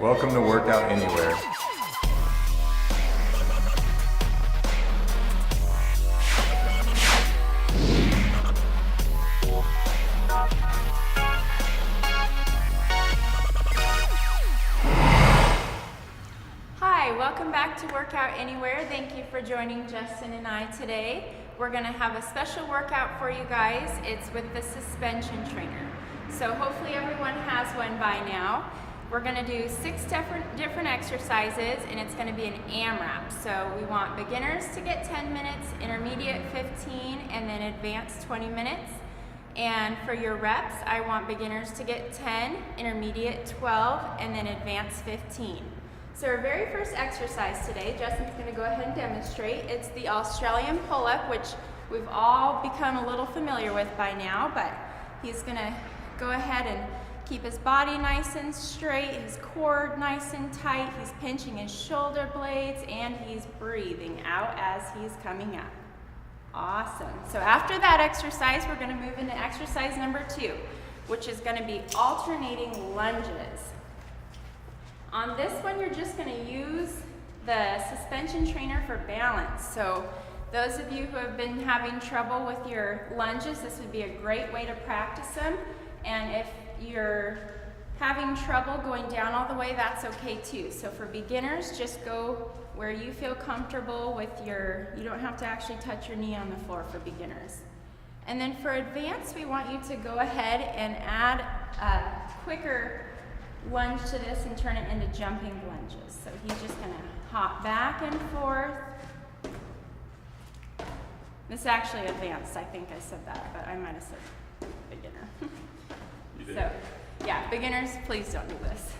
Welcome to Workout Anywhere. Hi, welcome back to Workout Anywhere. Thank you for joining Justin and I today. We're going to have a special workout for you guys. It's with the suspension trainer. So hopefully everyone has one by now. We're going to do 6 different exercises, and it's going to be an AMRAP. So we want beginners to get 10 minutes, intermediate 15, and then advanced 20 minutes. And for your reps, I want beginners to get 10, intermediate 12, and then advanced 15. So our very first exercise today, Justin's going to go ahead and demonstrate. It's the Australian pull-up, which we've all become a little familiar with by now, but he's going to go ahead and keep his body nice and straight, his core nice and tight. He's pinching his shoulder blades, and he's breathing out as he's coming up. Awesome. So after that exercise, we're going to move into exercise number 2, which is going to be alternating lunges. On this one, you're just going to use the suspension trainer for balance. So those of you who have been having trouble with your lunges, this would be a great way to practice them. And if you're having trouble going down all the way, that's okay too. So for beginners, just go where you feel comfortable with you don't have to actually touch your knee on the floor for beginners. And then for advanced, we want you to go ahead and add a quicker lunge to this and turn it into jumping lunges. So he's just going to hop back and forth. This is actually advanced. I think I said that, but I might have said beginner. You did. So, yeah, beginners, please don't do this.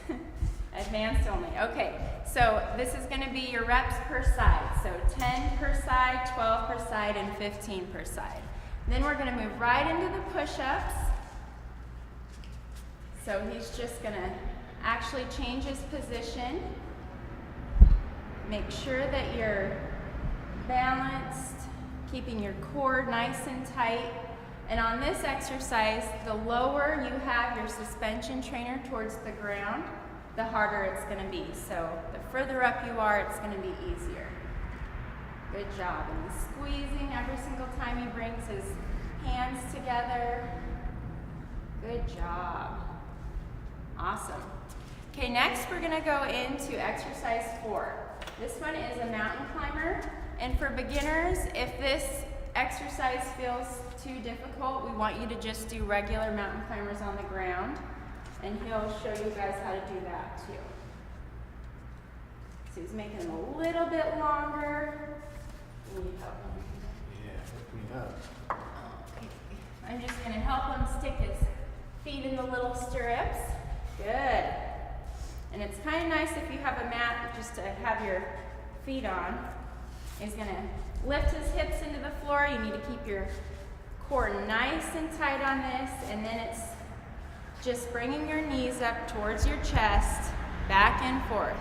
Advanced only. Okay, so this is going to be your reps per side. So 10 per side, 12 per side, and 15 per side. Then we're going to move right into the push-ups. So he's just going to actually change his position. Make sure that you're balanced, keeping your core nice and tight. And on this exercise, the lower you have your suspension trainer towards the ground, the harder it's going to be. So the further up you are, it's going to be easier. Good job. And he's squeezing every single time he brings his hands together. Good job. Awesome. Okay, next we're going to go into exercise 4. This one is a mountain climber. And for beginners, if this exercise feels too difficult, we want you to just do regular mountain climbers on the ground. And he'll show you guys how to do that too. So he's making them a little bit longer. You need help him? Yeah, hook me up. Okay. I'm just going to help him stick his feet in the little stirrups. Good. And it's kind of nice if you have a mat just to have your feet on. He's going to lift his hips into the floor. You need to keep your core nice and tight on this. And then it's just bringing your knees up towards your chest, back and forth.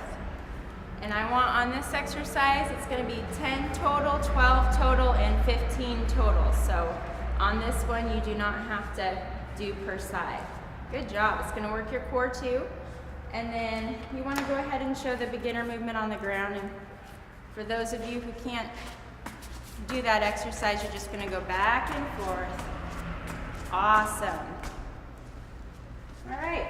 And I want on this exercise, it's going to be 10 total, 12 total, and 15 total. So on this one, you do not have to do per side. Good job. It's going to work your core too. And then you want to go ahead and show the beginner movement on the ground. And for those of you who can't do that exercise, you're just going to go back and forth. Awesome. All right.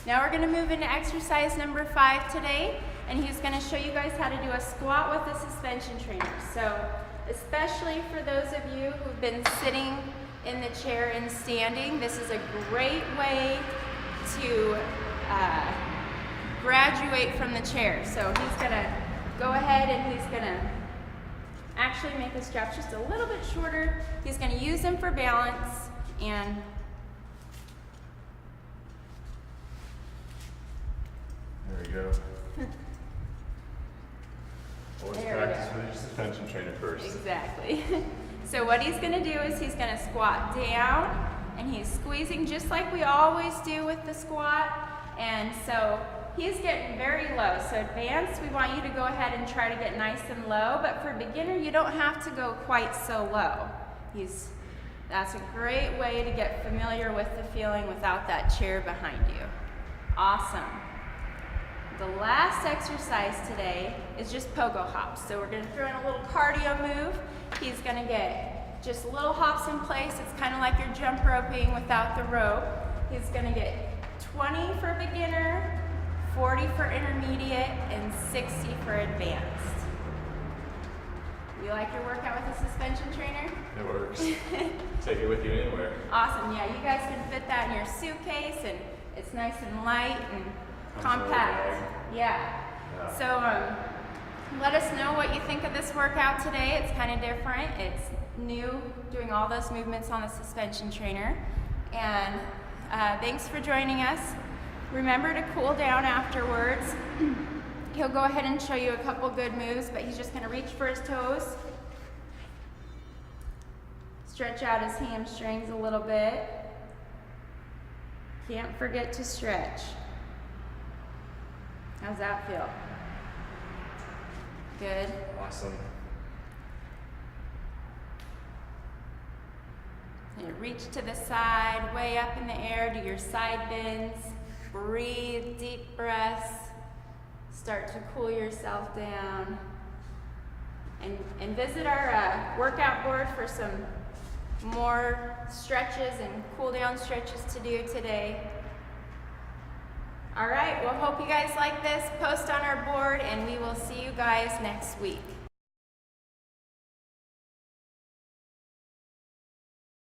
Now we're going to move into exercise number 5 today. And he's going to show you guys how to do a squat with a suspension trainer. So especially for those of you who've been sitting in the chair and standing, this is a great way to graduate from the chair. So he's going to go ahead and he's going to actually make the straps just a little bit shorter. He's going to use them for balance. And There we go. Always practice with your suspension trainer first. Exactly. So what he's going to do is he's going to squat down, and he's squeezing just like we always do with the squat. And so he's getting very low. So advanced, we want you to go ahead and try to get nice and low. But for beginner, you don't have to go quite so low. That's a great way to get familiar with the feeling without that chair behind you. Awesome. the last exercise today is just pogo hops. So we're gonna throw in a little cardio move. He's gonna get just little hops in place. It's kind of like you're jump roping without the rope. He's gonna get 20 for beginner, 40 for intermediate, and 60 for advanced. You like your workout with a suspension trainer? It works. Take it with you anywhere. Awesome, yeah, you guys can fit that in your suitcase, and it's nice and light and compact. Yeah. So let us know what you think of this workout today. It's kind of different. It's new, doing all those movements on the suspension trainer. And thanks for joining us. Remember to cool down afterwards. He'll go ahead and show you a couple good moves, but he's just gonna reach for his toes. Stretch out his hamstrings a little bit. Can't forget to stretch. How's that feel? Good. Awesome. And reach to the side, way up in the air, do your side bends. Breathe, deep breaths. Start to cool yourself down. And visit our workout board for some more stretches and cool down stretches to do today. All right, well, hope you guys like this. Post on our board, and we will see you guys next week.